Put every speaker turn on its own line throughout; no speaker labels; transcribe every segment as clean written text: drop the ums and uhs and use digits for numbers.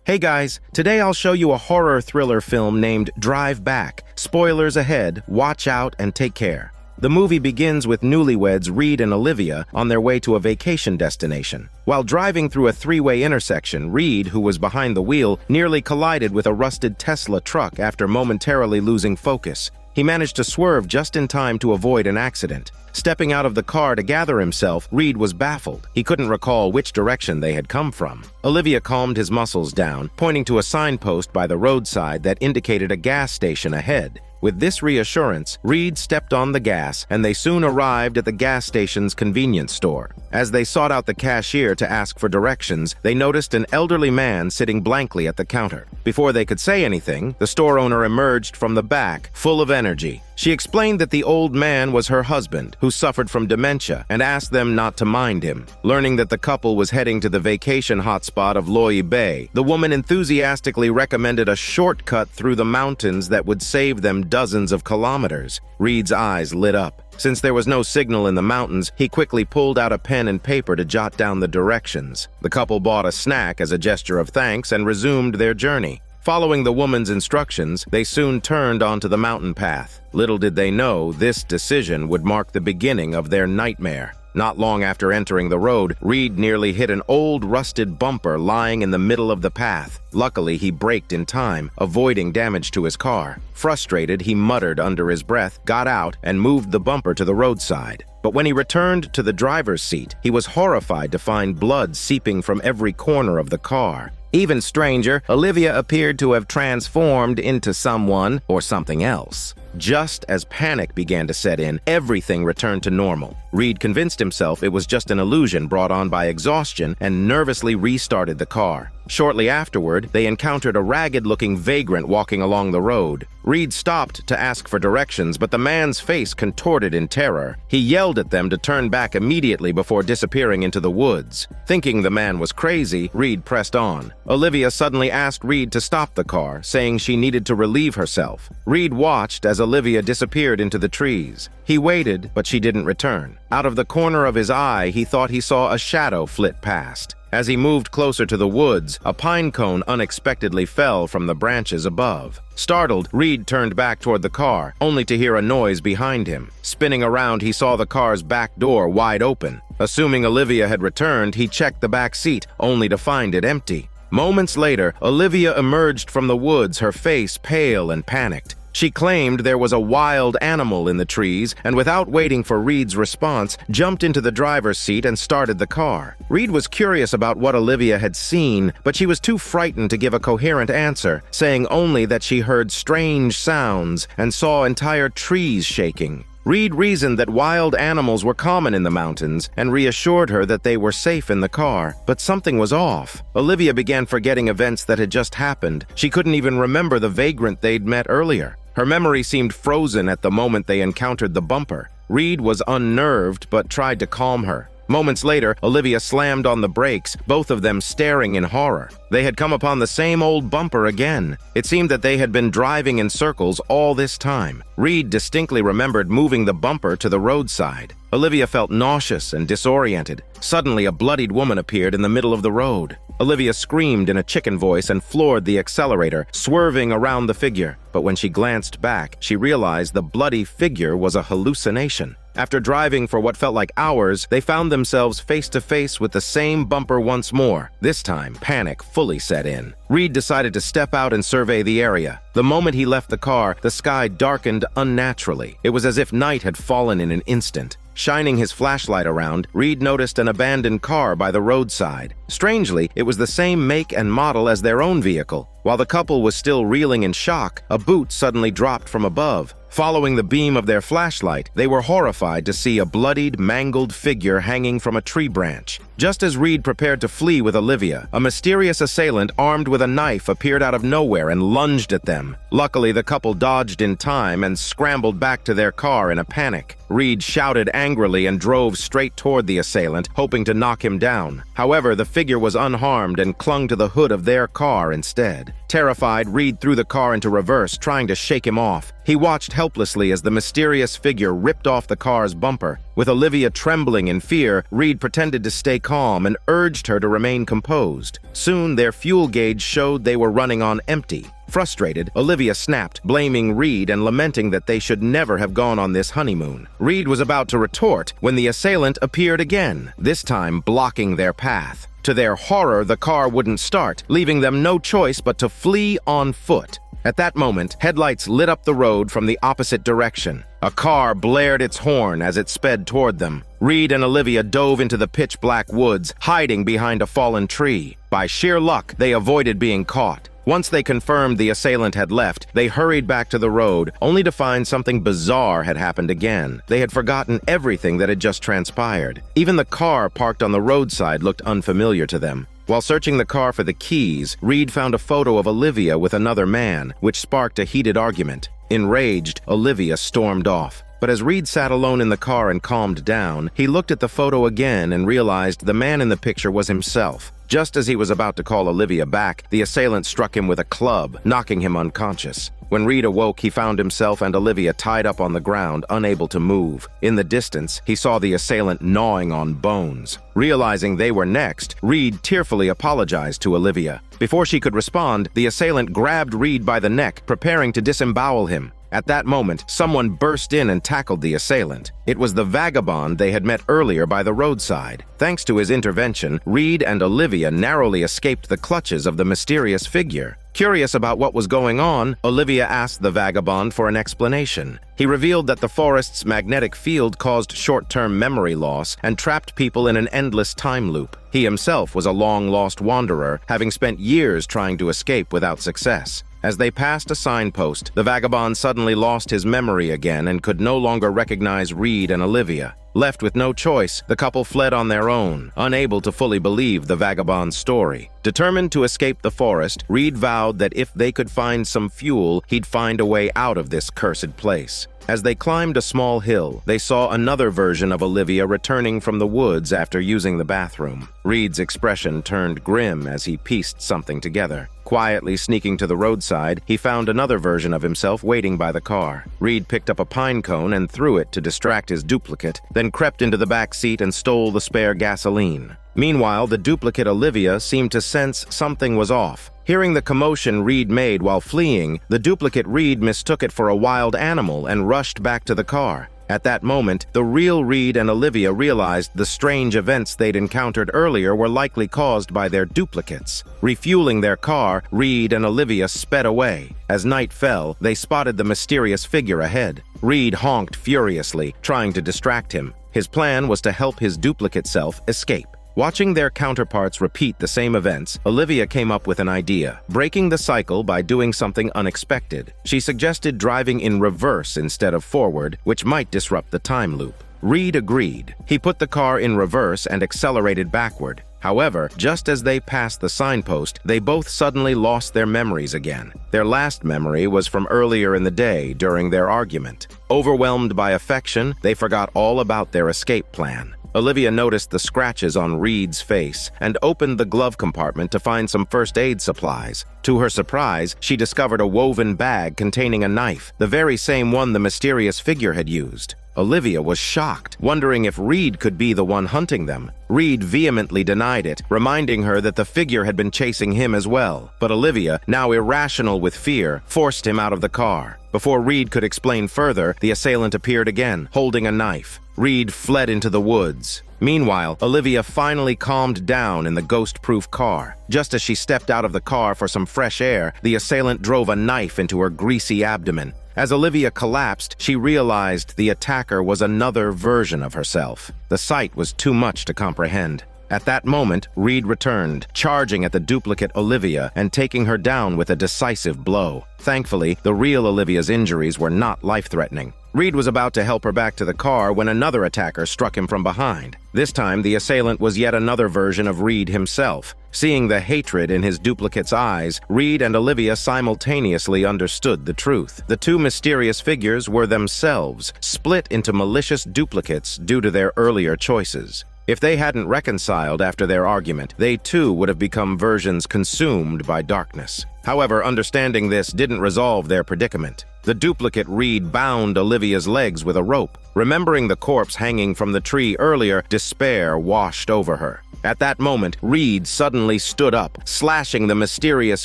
Hey guys, today I'll show you a horror thriller film named Drive Back. Spoilers ahead, watch out and take care. The movie begins with newlyweds Reed and Olivia on their way to a vacation destination. While driving through a three-way intersection, Reed, who was behind the wheel, nearly collided with a rusted Tesla truck after momentarily losing focus. He managed to swerve just in time to avoid an accident. Stepping out of the car to gather himself, Reed was baffled. He couldn't recall which direction they had come from. Olivia calmed his muscles down, pointing to a signpost by the roadside that indicated a gas station ahead. With this reassurance, Reed stepped on the gas, and they soon arrived at the gas station's convenience store. As they sought out the cashier to ask for directions, they noticed an elderly man sitting blankly at the counter. Before they could say anything, the store owner emerged from the back, full of energy. She explained that the old man was her husband, who suffered from dementia, and asked them not to mind him. Learning that the couple was heading to the vacation hotspot of Loy Bay, the woman enthusiastically recommended a shortcut through the mountains that would save them dozens of kilometers. Reed's eyes lit up. Since there was no signal in the mountains, he quickly pulled out a pen and paper to jot down the directions. The couple bought a snack as a gesture of thanks and resumed their journey. Following the woman's instructions, they soon turned onto the mountain path. Little did they know, this decision would mark the beginning of their nightmare. Not long after entering the road, Reed nearly hit an old rusted bumper lying in the middle of the path. Luckily, he braked in time, avoiding damage to his car. Frustrated, he muttered under his breath, got out, and moved the bumper to the roadside. But when he returned to the driver's seat, he was horrified to find blood seeping from every corner of the car. Even stranger, Olivia appeared to have transformed into someone or something else. Just as panic began to set in, everything returned to normal. Reed convinced himself it was just an illusion brought on by exhaustion and nervously restarted the car. Shortly afterward, they encountered a ragged-looking vagrant walking along the road. Reed stopped to ask for directions, but the man's face contorted in terror. He yelled at them to turn back immediately before disappearing into the woods. Thinking the man was crazy, Reed pressed on. Olivia suddenly asked Reed to stop the car, saying she needed to relieve herself. Reed watched as Olivia disappeared into the trees. He waited, but she didn't return. Out of the corner of his eye, he thought he saw a shadow flit past. As he moved closer to the woods, a pine cone unexpectedly fell from the branches above. Startled, Reed turned back toward the car, only to hear a noise behind him. Spinning around, he saw the car's back door wide open. Assuming Olivia had returned, he checked the back seat, only to find it empty. Moments later, Olivia emerged from the woods, her face pale and panicked. She claimed there was a wild animal in the trees, and without waiting for Reed's response, jumped into the driver's seat and started the car. Reed was curious about what Olivia had seen, but she was too frightened to give a coherent answer, saying only that she heard strange sounds and saw entire trees shaking. Reed reasoned that wild animals were common in the mountains and reassured her that they were safe in the car, but something was off. Olivia began forgetting events that had just happened. She couldn't even remember the vagrant they'd met earlier. Her memory seemed frozen at the moment they encountered the bumper. Reed was unnerved but tried to calm her. Moments later, Olivia slammed on the brakes, both of them staring in horror. They had come upon the same old bumper again. It seemed that they had been driving in circles all this time. Reed distinctly remembered moving the bumper to the roadside. Olivia felt nauseous and disoriented. Suddenly, a bloodied woman appeared in the middle of the road. Olivia screamed in a chicken voice and floored the accelerator, swerving around the figure. But when she glanced back, she realized the bloody figure was a hallucination. After driving for what felt like hours, they found themselves face to face with the same bumper once more. This time, panic fully set in. Reed decided to step out and survey the area. The moment he left the car, the sky darkened unnaturally. It was as if night had fallen in an instant. Shining his flashlight around, Reed noticed an abandoned car by the roadside. Strangely, it was the same make and model as their own vehicle. While the couple was still reeling in shock, a boot suddenly dropped from above. Following the beam of their flashlight, they were horrified to see a bloodied, mangled figure hanging from a tree branch. Just as Reed prepared to flee with Olivia, a mysterious assailant armed with a knife appeared out of nowhere and lunged at them. Luckily, the couple dodged in time and scrambled back to their car in a panic. Reed shouted angrily and drove straight toward the assailant, hoping to knock him down. However, the figure was unharmed and clung to the hood of their car instead. Terrified, Reed threw the car into reverse, trying to shake him off. He watched helplessly as the mysterious figure ripped off the car's bumper. With Olivia trembling in fear, Reed pretended to stay calm and urged her to remain composed. Soon, their fuel gauge showed they were running on empty. Frustrated, Olivia snapped, blaming Reed and lamenting that they should never have gone on this honeymoon. Reed was about to retort when the assailant appeared again, this time blocking their path. To their horror, the car wouldn't start, leaving them no choice but to flee on foot. At that moment, headlights lit up the road from the opposite direction. A car blared its horn as it sped toward them. Reed and Olivia dove into the pitch-black woods, hiding behind a fallen tree. By sheer luck, they avoided being caught. Once they confirmed the assailant had left, they hurried back to the road, only to find something bizarre had happened again. They had forgotten everything that had just transpired. Even the car parked on the roadside looked unfamiliar to them. While searching the car for the keys, Reed found a photo of Olivia with another man, which sparked a heated argument. Enraged, Olivia stormed off. But as Reed sat alone in the car and calmed down, he looked at the photo again and realized the man in the picture was himself. Just as he was about to call Olivia back, the assailant struck him with a club, knocking him unconscious. When Reed awoke, he found himself and Olivia tied up on the ground, unable to move. In the distance, he saw the assailant gnawing on bones. Realizing they were next, Reed tearfully apologized to Olivia. Before she could respond, the assailant grabbed Reed by the neck, preparing to disembowel him. At that moment, someone burst in and tackled the assailant. It was the vagabond they had met earlier by the roadside. Thanks to his intervention, Reed and Olivia narrowly escaped the clutches of the mysterious figure. Curious about what was going on, Olivia asked the vagabond for an explanation. He revealed that the forest's magnetic field caused short-term memory loss and trapped people in an endless time loop. He himself was a long-lost wanderer, having spent years trying to escape without success. As they passed a signpost, the vagabond suddenly lost his memory again and could no longer recognize Reed and Olivia. Left with no choice, the couple fled on their own, unable to fully believe the vagabond's story. Determined to escape the forest, Reed vowed that if they could find some fuel, he'd find a way out of this cursed place. As they climbed a small hill, they saw another version of Olivia returning from the woods after using the bathroom. Reed's expression turned grim as he pieced something together. Quietly sneaking to the roadside, he found another version of himself waiting by the car. Reed picked up a pine cone and threw it to distract his duplicate, then crept into the back seat and stole the spare gasoline. Meanwhile, the duplicate Olivia seemed to sense something was off. Hearing the commotion Reed made while fleeing, the duplicate Reed mistook it for a wild animal and rushed back to the car. At that moment, the real Reed and Olivia realized the strange events they'd encountered earlier were likely caused by their duplicates. Refueling their car, Reed and Olivia sped away. As night fell, they spotted the mysterious figure ahead. Reed honked furiously, trying to distract him. His plan was to help his duplicate self escape. Watching their counterparts repeat the same events, Olivia came up with an idea, breaking the cycle by doing something unexpected. She suggested driving in reverse instead of forward, which might disrupt the time loop. Reed agreed. He put the car in reverse and accelerated backward. However, just as they passed the signpost, they both suddenly lost their memories again. Their last memory was from earlier in the day during their argument. Overwhelmed by affection, they forgot all about their escape plan. Olivia noticed the scratches on Reed's face and opened the glove compartment to find some first aid supplies. To her surprise, she discovered a woven bag containing a knife, the very same one the mysterious figure had used. Olivia was shocked, wondering if Reed could be the one hunting them. Reed vehemently denied it, reminding her that the figure had been chasing him as well. But Olivia, now irrational with fear, forced him out of the car. Before Reed could explain further, the assailant appeared again, holding a knife. Reed fled into the woods. Meanwhile, Olivia finally calmed down in the ghost-proof car. Just as she stepped out of the car for some fresh air, the assailant drove a knife into her greasy abdomen. As Olivia collapsed, she realized the attacker was another version of herself. The sight was too much to comprehend. At that moment, Reed returned, charging at the duplicate Olivia and taking her down with a decisive blow. Thankfully, the real Olivia's injuries were not life-threatening. Reed was about to help her back to the car when another attacker struck him from behind. This time, the assailant was yet another version of Reed himself. Seeing the hatred in his duplicate's eyes, Reed and Olivia simultaneously understood the truth. The two mysterious figures were themselves split into malicious duplicates due to their earlier choices. If they hadn't reconciled after their argument, they too would have become versions consumed by darkness. However, understanding this didn't resolve their predicament. The duplicate Reed bound Olivia's legs with a rope. Remembering the corpse hanging from the tree earlier, despair washed over her. At that moment, Reed suddenly stood up, slashing the mysterious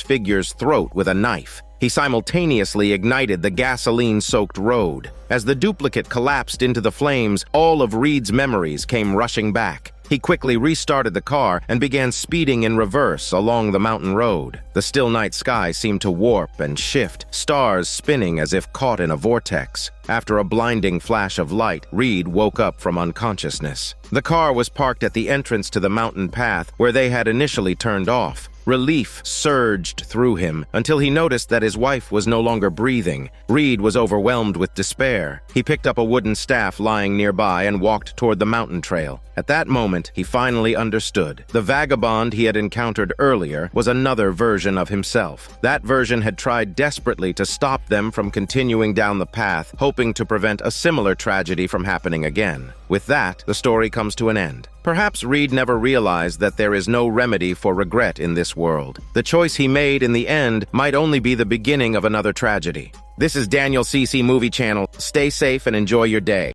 figure's throat with a knife. He simultaneously ignited the gasoline-soaked road. As the duplicate collapsed into the flames, all of Reed's memories came rushing back. He quickly restarted the car and began speeding in reverse along the mountain road. The still night sky seemed to warp and shift, stars spinning as if caught in a vortex. After a blinding flash of light, Reed woke up from unconsciousness. The car was parked at the entrance to the mountain path where they had initially turned off. Relief surged through him until he noticed that his wife was no longer breathing. Reed was overwhelmed with despair. He picked up a wooden staff lying nearby and walked toward the mountain trail. At that moment, he finally understood. The vagabond he had encountered earlier was another version of himself. That version had tried desperately to stop them from continuing down the path, hoping to prevent a similar tragedy from happening again. With that, the story comes to an end. Perhaps Reed never realized that there is no remedy for regret in this world. The choice he made in the end might only be the beginning of another tragedy. This is Daniel CC Movie Channel. Stay safe and enjoy your day.